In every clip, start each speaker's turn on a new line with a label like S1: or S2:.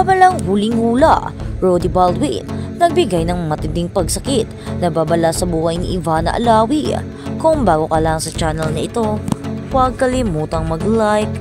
S1: Babalang huling-hula, Rudy Baldwin, nagbigay ng matinding pagsakit na babala sa buhay ni Ivana Alawi. Kung bago ka lang sa channel na ito, huwag kalimutang mag-like,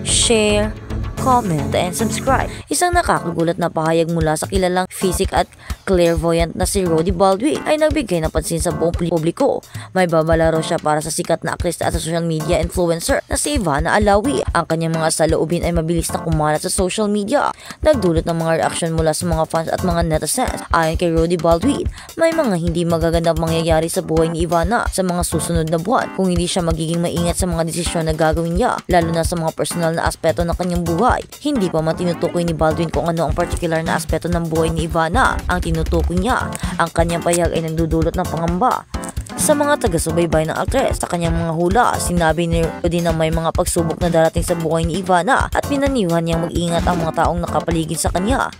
S1: share, comment, and subscribe. Isang nakakagulat na pahayag mula sa kilalang physic at clairvoyant na si Rudy Baldwin ay nagbigay ng pansin sa buong publiko. May babalaro siya para sa sikat na aktris at sa social media influencer na si Ivana Alawi. Ang kanyang mga saloobin ay mabilis na kumalat sa social media, nagdulot ng mga reaksyon mula sa mga fans at mga netizens. Ayon kay Rudy Baldwin, may mga hindi magagandang mangyayari sa buhay ni Ivana sa mga susunod na buwan kung hindi siya magiging maingat sa mga desisyon na gagawin niya, lalo na sa mga personal na aspeto ng kanyang buhay. Hindi pa man tinutukoy ni Baldwin kung ano ang particular na aspeto ng buhay ni Ivana. Ang tinutukoy niya, ang kanyang pahayag ay nagdudulot ng pangamba sa mga taga-subaybay ng aktres. Sa kanyang mga hula, sinabi ni Rudy na may mga pagsubok na darating sa buhay ni Ivana at pinaniwhan niyang mag-ingat ang mga taong nakapaligid sa kanya.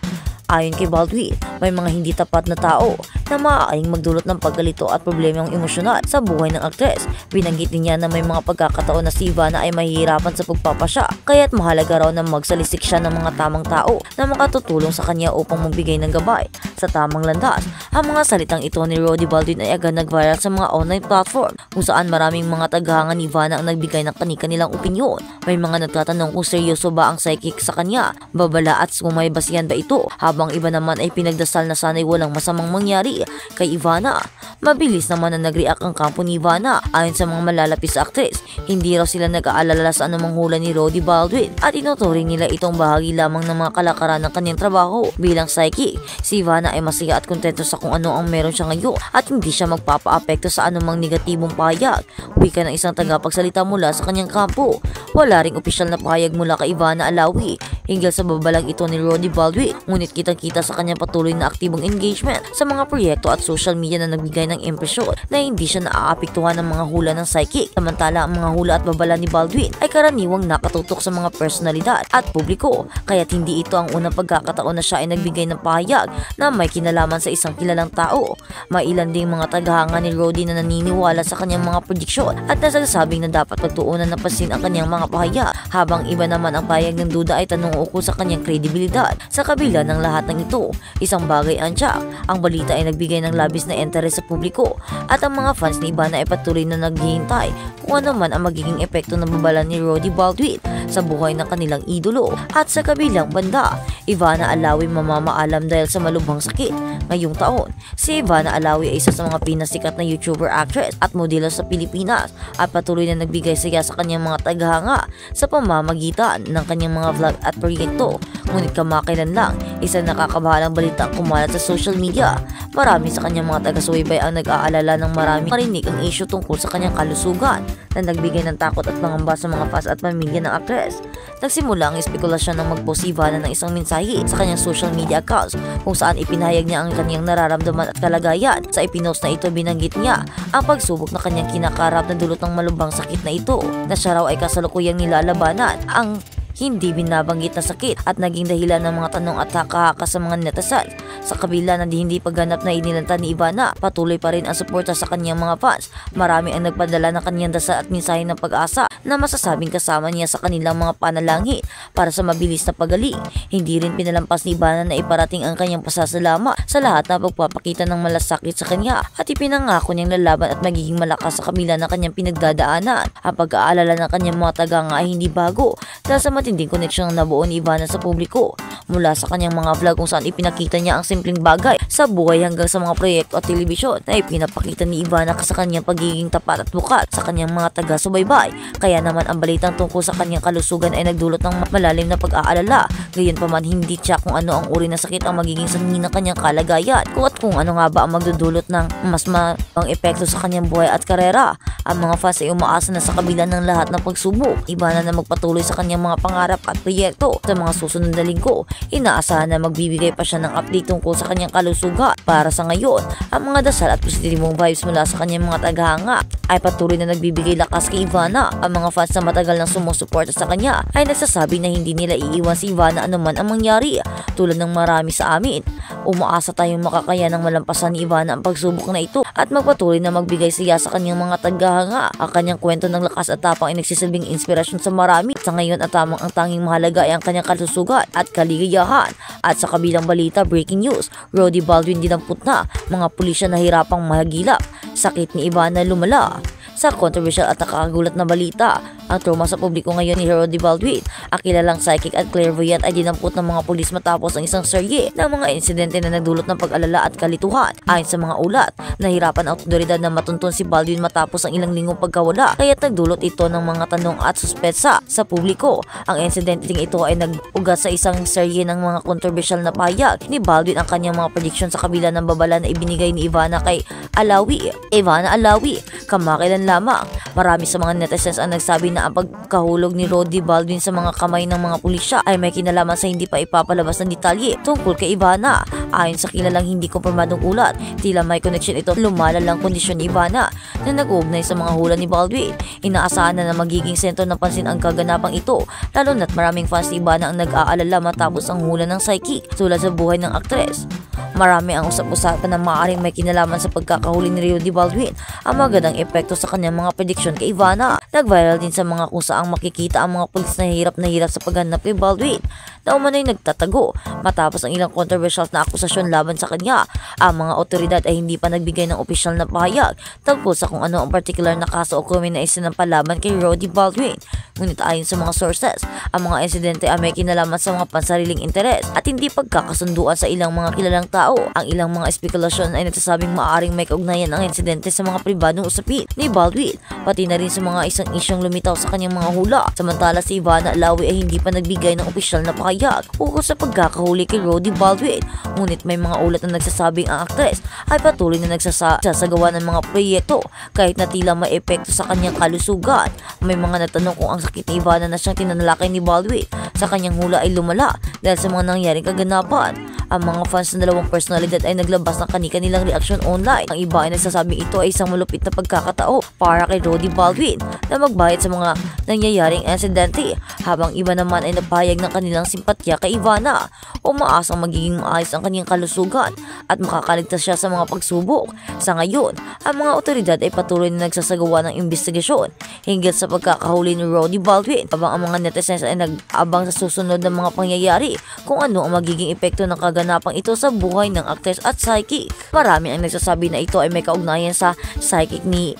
S1: Ayon kay Baldwin, may mga hindi tapat na tao na maaaring magdulot ng pagkalito at problemang emosyonal sa buhay ng aktres. Binanggit niya na may mga pagkakataon na si Ivana ay mahihirapan sa pagpapasya, kaya't mahalaga raw na magsalisik siya ng mga tamang tao na makatutulong sa kanya upang magbigay ng gabay sa tamang landas. Ang mga salitang ito ni Rudy Baldwin ay agad nag-viral sa mga online platform kung saan maraming mga tagahanga ni Ivana ang nagbigay ng kani-kanilang opinyon. May mga nagtatanong kung seryoso ba ang psychic sa kanya, babala at kung may basihan ba ito, habang iba naman ay pinagdasal na sana'y walang masamang mangyari kay Ivana. Mabilis naman na nag-react ang kampo ni Ivana. Ayon sa mga malalapit sa aktres, hindi raw sila nag-aalala sa anumang hula ni Rudy Baldwin at itinuturing nila itong bahagi lamang ng mga kalakaran ng kanyang trabaho bilang psychic. Si Ivana ay masaya at kontento sa kung ano ang meron siya ngayon at hindi siya magpapa-apekto sa anumang negatibong pahayag. Wika ng isang tagapagsalita mula sa kanyang kampo. Wala ring opisyal na pahayag mula kay Ivana Alawi hinggil sa babalang ito ni Rudy Baldwin, ngunit kitang-kita sa kanyang patuloy na aktibong engagement sa mga proyekto at social media na nagbigay ng impresyon na hindi siya naaapektuhan ng mga hula ng psychic. Samantala, ang mga hula at babala ni Baldwin ay karaniwang nakatutok sa mga personalidad at publiko, kaya't hindi ito ang unang pagkakataon na siya ay nagbigay ng pahayag na may kinalaman sa isang kilalang tao. Mailan ding mga tagahanga ni Rudy na naniniwala sa kanyang mga prediksyon at nasasabing na dapat pagtuunan ng pansin ang kanyang mga pahayag, habang iba naman ang pahayag ng duda ay tanong ukol sa kanyang kredibilidad. Sa kabila ng lahat ng ito, isang bagay ang tiyak, ang balita ay nagbigay ng labis na interes sa publiko at ang mga fans ni Ivana ay patuloy na naghihintay kung ano man ang magiging epekto ng babala ni Rudy Baldwin sa buhay ng kanilang idolo. At sa kabilang banda, Ivana Alawi mamamaalam dahil sa malubhang sakit. Ngayong taon, si Ivana Alawi ay isa sa mga pinasikat na YouTuber actress at modelo sa Pilipinas at patuloy na nagbigay saya sa kanyang mga tagahanga sa pamamagitan ng kanyang mga vlog at proyekto. Ngunit kamakailan lang, isang nakakabahalang balita ang kumalat sa social media. Marami sa kanyang mga taga-subaybay ang nag-aalala ng marami marinig ang issue tungkol sa kanyang kalusugan na nagbigay ng takot at pangamba sa mga fans at pamilya ng aktres. Nagsimula ang espekulasyon ng mag-post si Ivana ng isang mensahe sa kanyang social media accounts kung saan ipinahayag niya ang kanyang nararamdaman at kalagayan. Sa ipinost na ito, binanggit niya ang pagsubok na kanyang kinakarap na dulot ng malubhang sakit na ito, na siya raw ay kasalukuyang nilalabanan. Ang hindi binabanggit na sakit at naging dahilan ng mga tanong at haka-haka sa mga netizens. Sa kabila ng hindi pagganap na inilanta ni Ivana, patuloy pa rin ang suporta sa kanyang mga fans. Marami ang nagpadala ng kanyang dasal at mensahe ng pag-asa na masasabing kasama niya sa kanilang mga panalangin para sa mabilis na pagaling. Hindi rin pinalampas ni Ivana na iparating ang kanyang pasasalamat sa lahat na pagpapakita ng malasakit sa kanya at ipinangako niyang lalaban at magiging malakas sa kabila ng kanyang pinagdadaanan. Ang pag-aalala ng kanyang mga tagahanga ay hindi bago dahil sa matinding koneksyon na nabuo ni Ivana sa publiko mula sa kanyang mga vlog kung saan ipinakita niya ang simpleng bagay sa buhay hanggang sa mga proyekto at telebisyon na ipinapakita ni Ivana sa kanyang pagiging tapat at bukat sa kanyang mga taga-subaybay. Kaya naman ang balitang tungkol sa kanyang kalusugan ay nagdulot ng malalim na pag-aalala. Gayunpaman, hindi tiyak kung ano ang uri ng sakit ang magiging sanhi ng kanyang kalagayan at kung ano nga ba ang magdudulot ng mas mabang epekto sa kanyang buhay at karera. Ang mga fans ay umaasa na sa kabila ng lahat ng pagsubok, Ivana na magpatuloy sa kanyang mga pangarap at proyekto. Sa mga susunod na linggo, inaasahan na magbibigay pa siya ng update tungkol sa kanyang kalusugan. Para sa ngayon, ang mga dasal at positibong vibes mula sa kanyang mga tagahanga ay patuloy na nagbibigay lakas kay Ivana. Ang mga fans na matagal nang sumusuporta sa kanya ay nagsasabi na hindi nila iiwan si Ivana anuman ang mangyari. Tulad ng marami sa amin, umaasa tayong makakayanang malampasan ni Ivana ang pagsubok na ito at magpatuloy na magbigay siya sa kanyang mga tagahanga kahanga. Ang kanyang kwento ng lakas at tapang ay nagsisilbing inspirasyon sa marami. Sa ngayon at ang tanging mahalaga ay ang kanyang kalusugan at kaligayahan. At sa kabilang balita, breaking news, Rudy Baldwin dinampot na, mga pulisya nahirapang mahagilap. Sakit ni Ivana lumala. Sa controversial at nakakagulat na balita, ang trauma sa publiko ngayon ni Rudy Baldwin, ang kilalang psychic at clairvoyant, ay dinampot ng mga pulis matapos ang isang serye ng mga insidente na nagdulot ng pag-alala at kalituhan. Ayon sa mga ulat, nahirapan ang otoridad na matuntun si Baldwin matapos ang ilang linggong pagkawala, kaya't nagdulot ito ng mga tanong at suspetsa sa publiko. Ang insidente ding ito ay nag-ugat sa isang serye ng mga controversial na pahayag ni Baldwin ang kanyang mga prediction sa kabila ng babala na ibinigay ni Ivana kay Alawi. Ivana Alawi, kamakailan lamang, marami sa mga netizens ang nagsabi na ang pagkahulog ni Rudy Baldwin sa mga kamay ng mga pulisya ay may kinalaman sa hindi pa ipapalabas ng detalye tungkol kay Ivana. Ayon sa kilalang hindi kumpirmadong ulat, tila may connection ito lumalalang kondisyon ni Ivana na nag-uugnay sa mga hula ni Baldwin. Inaasahan na magiging sentro ng pansin ang kaganapang ito, lalo na't maraming fans ni Ivana ang nag-aalala matapos ang hula ng psychic tulad sa buhay ng aktres. Marami ang usap-usapan na maaaring may kinalaman sa pagkakahuli ni Rudy Baldwin ang magandang epekto sa kanyang mga prediction kay Ivana. Nag-viral din sa mga kung saang makikita ang mga pulis na hirap sa paghanap kay Baldwin na umano'y nagtatago matapos ang ilang controversial na akusasyon laban sa kanya. Ang mga otoridad ay hindi pa nagbigay ng opisyal na pahayag tungkol sa kung ano ang particular na kaso o krimen na isinampa laban kay Rudy Baldwin. Ngunit ayon sa mga sources, ang mga insidente ay may kinalaman sa mga pansariling interes at hindi pagkakasunduan sa ilang mga kilalang tao. Ang ilang mga espekulasyon ay nagsasabing maaaring may kaugnayan ang insidente sa mga pribadong usapin ni Baldwin, pati na rin sa mga isang isyong lumitaw sa kanyang mga hula. Samantala si Ivana Alawi ay hindi pa nagbigay ng opisyal na pahayag ukol sa pagkakahuli kay Rudy Baldwin. Ngunit may mga ulat na nagsasabing ang aktres ay patuloy na nagsasagawa ng mga proyekto kahit na tila may epekto sa kanyang kalusugan. May mga natanong kung ang sakit ni Ivana na siyang tinanalakay ni Baldwin sa kanyang hula ay lumala dahil sa mga nangyaring kaganapan. Ang mga fans ng dalawang personalidad ay naglabas ng kani-kanilang reaksyon online. Ang iba ay nagsasabing ito ay isang malupit na pagkakatao para kay Rudy Baldwin na magbayad sa mga nangyayaring insidente, habang iba naman ay napahayag ng kanilang simpatya kay Ivana. Umaasang magiging maayos ang kanyang kalusugan at makakaligtas siya sa mga pagsubok. Sa ngayon, ang mga otoridad ay patuloy na nagsasagawa ng investigasyon hinggil sa pagkakahuli ni Rudy Baldwin, habang ang mga netizens ay nag-abang sa susunod ng mga pangyayari kung ano ang magiging epekto ng kaganapang ito sa buhay ng aktres at psychic. Marami ang nagsasabi na ito ay may kaugnayan sa psychic ni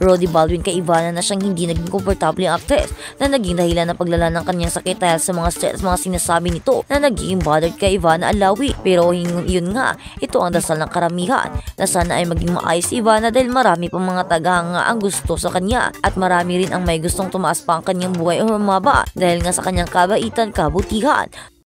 S1: Rudy Baldwin kay Ivana na siyang hindi naging komportable ang aktres na naging dahilan ng paglala ng kanyang sakit dahil sa mga sinasabi nito na naging bothered kay Ivana Alawi. Pero yun nga, ito ang dasal ng karamihan na sana ay maging maayos si Ivana dahil marami pang mga tagahanga ang gusto sa kanya at marami rin ang may gustong tumaas pa ang kanyang buhay o humaba dahil nga sa kanyang kabaitan, kabutihan.